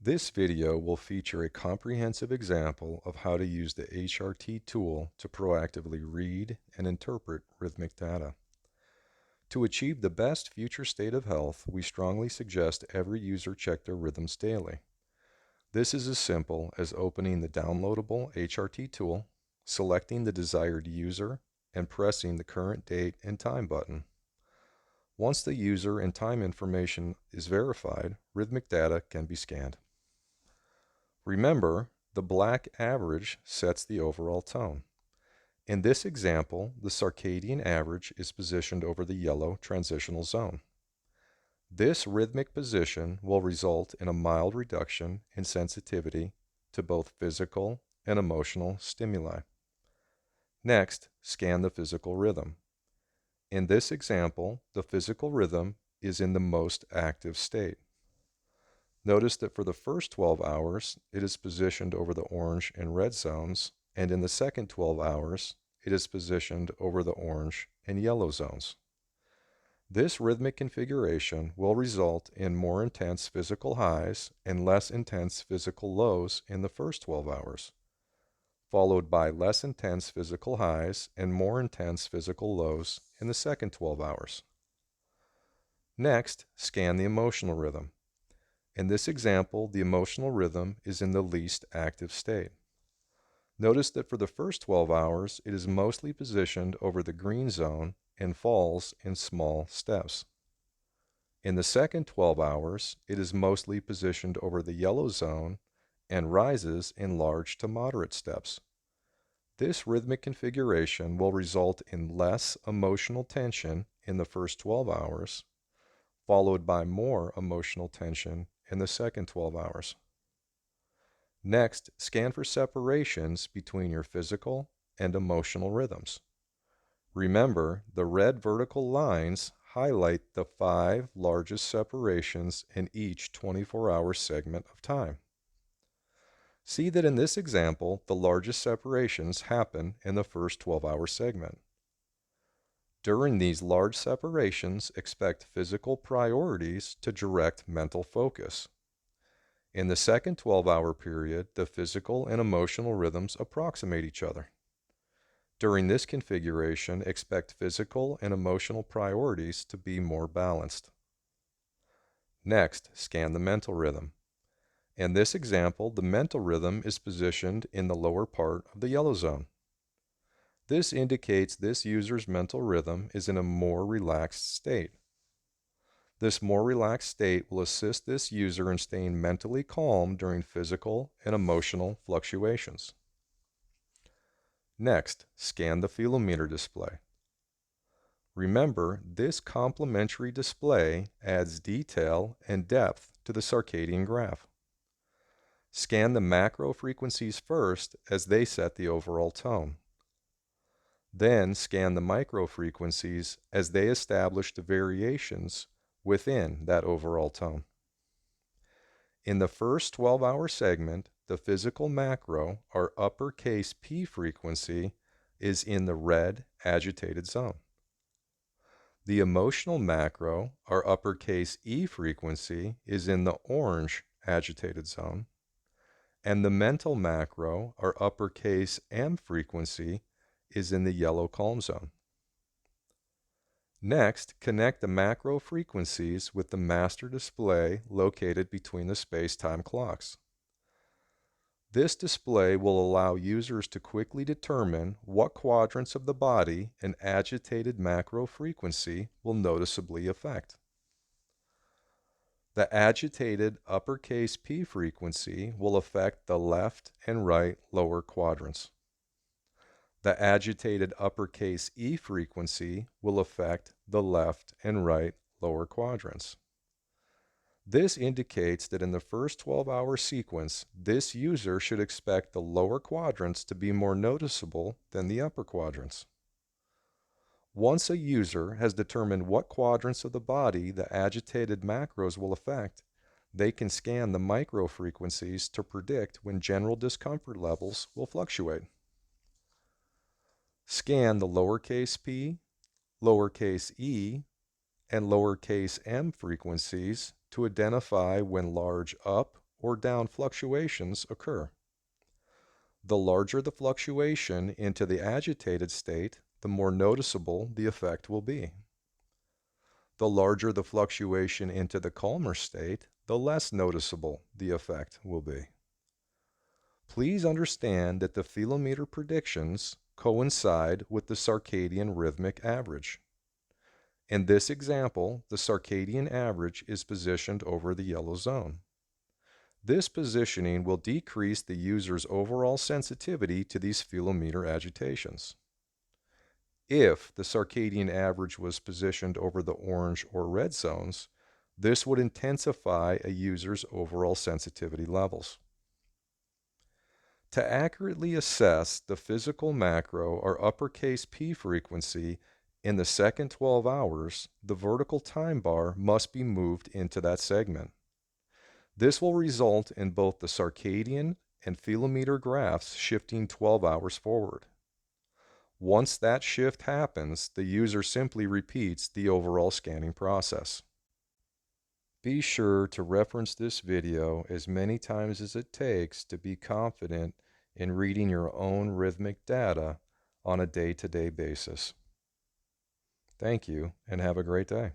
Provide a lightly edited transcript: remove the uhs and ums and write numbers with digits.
This video will feature a comprehensive example of how to use the HRT tool to proactively read and interpret rhythmic data. To achieve the best future state of health, we strongly suggest every user check their rhythms daily. This is as simple as opening the downloadable HRT tool, selecting the desired user, and pressing the current date and time button. Once the user and time information is verified, rhythmic data can be scanned. Remember, the black average sets the overall tone. In this example, the circadian average is positioned over the yellow transitional zone. This rhythmic position will result in a mild reduction in sensitivity to both physical and emotional stimuli. Next, scan the physical rhythm. In this example, the physical rhythm is in the most active state. Notice that for the first 12 hours, it is positioned over the orange and red zones, and in the second 12 hours, it is positioned over the orange and yellow zones. This rhythmic configuration will result in more intense physical highs and less intense physical lows in the first 12 hours, followed by less intense physical highs and more intense physical lows in the second 12 hours. Next, scan the emotional rhythm. In this example, the emotional rhythm is in the least active state. Notice that for the first 12 hours, it is mostly positioned over the green zone and falls in small steps. In the second 12 hours, it is mostly positioned over the yellow zone and rises in large to moderate steps. This rhythmic configuration will result in less emotional tension in the first 12 hours, followed by more emotional tension in the second 12 hours. Next, scan for separations between your physical and emotional rhythms. Remember, the red vertical lines highlight the 5 largest separations in each 24-hour segment of time. See that in this example, the largest separations happen in the first 12-hour segment. During these large separations, expect physical priorities to direct mental focus. In the second 12-hour period, the physical and emotional rhythms approximate each other. During this configuration, expect physical and emotional priorities to be more balanced. Next, scan the mental rhythm. In this example, the mental rhythm is positioned in the lower part of the yellow zone. This indicates this user's mental rhythm is in a more relaxed state. This more relaxed state will assist this user in staying mentally calm during physical and emotional fluctuations. Next, scan the filometer display. Remember, this complementary display adds detail and depth to the circadian graph. Scan the macro frequencies first as they set the overall tone. Then scan the micro frequencies as they establish the variations within that overall tone. In the first 12-hour segment, the physical macro, or uppercase P frequency, is in the red agitated zone. The emotional macro, or uppercase E frequency, is in the orange agitated zone. And the mental macro, or uppercase M frequency, is in the yellow calm zone. Next, connect the macro frequencies with the master display located between the space-time clocks. This display will allow users to quickly determine what quadrants of the body an agitated macro frequency will noticeably affect. The agitated uppercase P frequency will affect the left and right lower quadrants. The agitated uppercase E frequency will affect the left and right lower quadrants. This indicates that in the first 12-hour sequence, this user should expect the lower quadrants to be more noticeable than the upper quadrants. Once a user has determined what quadrants of the body the agitated macros will affect, they can scan the micro frequencies to predict when general discomfort levels will fluctuate. Scan the lowercase p, lowercase e, and lowercase m frequencies to identify when large up or down fluctuations occur. The larger the fluctuation into the agitated state, the more noticeable the effect will be. The larger the fluctuation into the calmer state, the less noticeable the effect will be. Please understand that the filometer predictions coincide with the circadian rhythmic average. In this example, the circadian average is positioned over the yellow zone. This positioning will decrease the user's overall sensitivity to these filometer agitations. If the circadian average was positioned over the orange or red zones, this would intensify a user's overall sensitivity levels. To accurately assess the physical macro or uppercase P frequency in the second 12 hours, the vertical time bar must be moved into that segment. This will result in both the circadian and filometer graphs shifting 12 hours forward. Once that shift happens, the user simply repeats the overall scanning process. Be sure to reference this video as many times as it takes to be confident in reading your own rhythmic data on a day-to-day basis. Thank you, and have a great day.